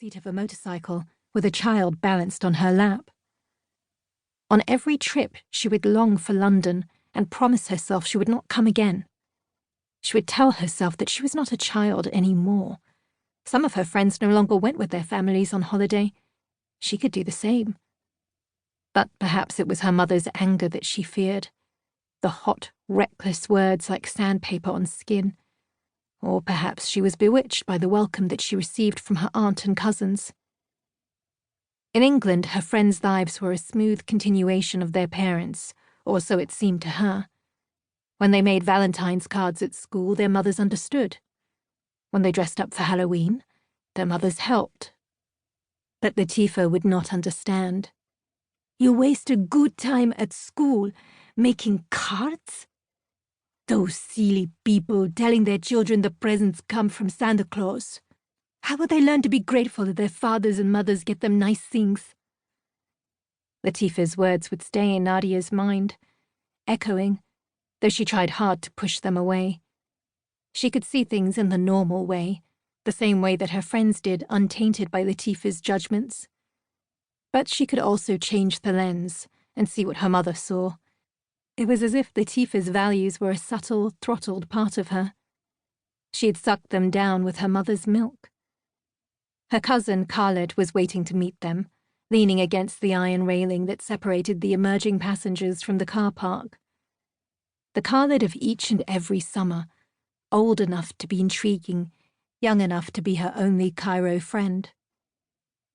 seat of a motorcycle with a child balanced on her lap. On every trip, she would long for London and promise herself she would not come again. She would tell herself that she was not a child any more. Some of her friends no longer went with their families on holiday. She could do the same. But perhaps it was her mother's anger that she feared. The hot, reckless words like sandpaper on skin. Or perhaps she was bewitched by the welcome that she received from her aunt and cousins. In England, her friends' lives were a smooth continuation of their parents', or so it seemed to her. When they made Valentine's cards at school, their mothers understood. When they dressed up for Halloween, their mothers helped. But Latifa would not understand. "You waste a good time at school making cards? Those silly people telling their children the presents come from Santa Claus. How will they learn to be grateful that their fathers and mothers get them nice things?" Latifa's words would stay in Nadia's mind, echoing, though she tried hard to push them away. She could see things in the normal way, the same way that her friends did, untainted by Latifa's judgments. But she could also change the lens and see what her mother saw. It was as if Latifa's values were a subtle, throttled part of her. She had sucked them down with her mother's milk. Her cousin, Khaled, was waiting to meet them, leaning against the iron railing that separated the emerging passengers from the car park. The Khaled of each and every summer, old enough to be intriguing, young enough to be her only Cairo friend.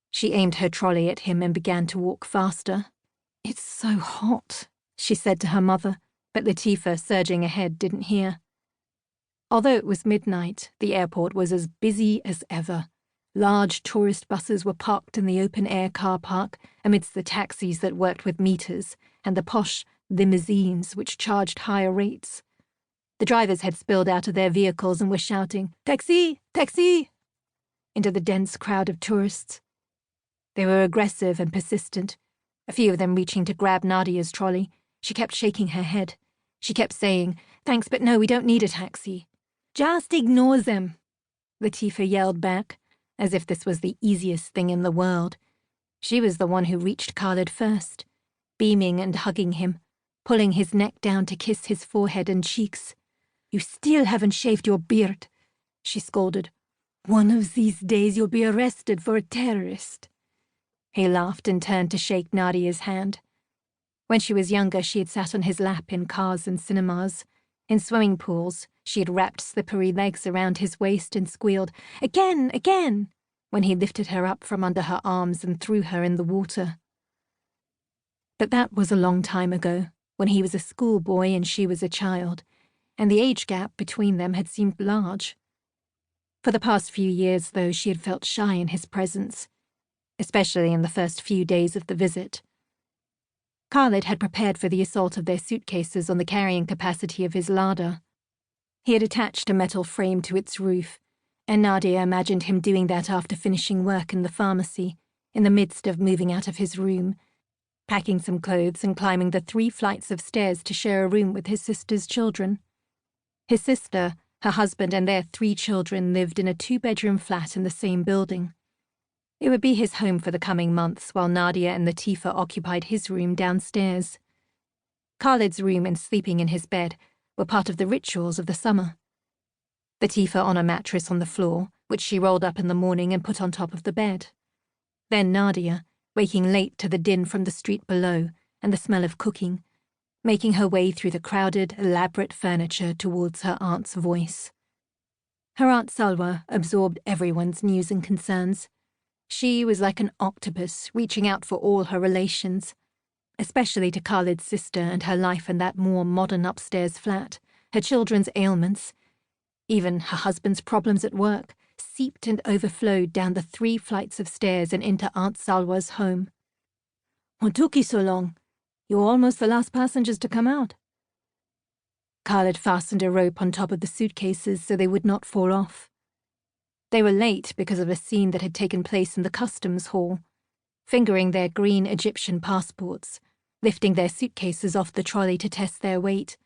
She aimed her trolley at him and began to walk faster. "It's so hot," she said to her mother, but Latifa, surging ahead, didn't hear. Although it was midnight, the airport was as busy as ever. Large tourist buses were parked in the open-air car park amidst the taxis that worked with meters and the posh limousines which charged higher rates. The drivers had spilled out of their vehicles and were shouting, "Taxi! Taxi!" into the dense crowd of tourists. They were aggressive and persistent, a few of them reaching to grab Nadia's trolley. She kept shaking her head. She kept saying, "Thanks, but no, we don't need a taxi." "Just ignore them," Latifa yelled back, as if this was the easiest thing in the world. She was the one who reached Khaled first, beaming and hugging him, pulling his neck down to kiss his forehead and cheeks. "You still haven't shaved your beard," she scolded. "One of these days you'll be arrested for a terrorist." He laughed and turned to shake Nadia's hand. When she was younger, she had sat on his lap in cars and cinemas. In swimming pools, she had wrapped slippery legs around his waist and squealed, "Again, again," when he lifted her up from under her arms and threw her in the water. But that was a long time ago, when he was a schoolboy and she was a child, and the age gap between them had seemed large. For the past few years, though, she had felt shy in his presence, especially in the first few days of the visit. Khaled had prepared for the assault of their suitcases on the carrying capacity of his larder. He had attached a metal frame to its roof, and Nadia imagined him doing that after finishing work in the pharmacy, in the midst of moving out of his room, packing some clothes and climbing the 3 flights of stairs to share a room with his sister's children. His sister, her husband, and their 3 children lived in a 2-bedroom flat in the same building. It would be his home for the coming months, while Nadia and Latifa occupied his room downstairs. Khaled's room and sleeping in his bed were part of the rituals of the summer. Latifa on a mattress on the floor, which she rolled up in the morning and put on top of the bed. Then Nadia, waking late to the din from the street below and the smell of cooking, making her way through the crowded, elaborate furniture towards her aunt's voice. Her Aunt Salwa absorbed everyone's news and concerns. She was like an octopus reaching out for all her relations, especially to Khaled's sister and her life in that more modern upstairs flat, her children's ailments. Even her husband's problems at work seeped and overflowed down the 3 flights of stairs and into Aunt Salwa's home. "What took you so long? You were almost the last passengers to come out." Khaled fastened a rope on top of the suitcases so they would not fall off. They were late because of a scene that had taken place in the customs hall, fingering their green Egyptian passports, lifting their suitcases off the trolley to test their weight.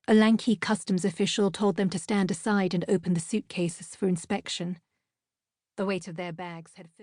A lanky customs official told them to stand aside and open the suitcases for inspection. The weight of their bags had filled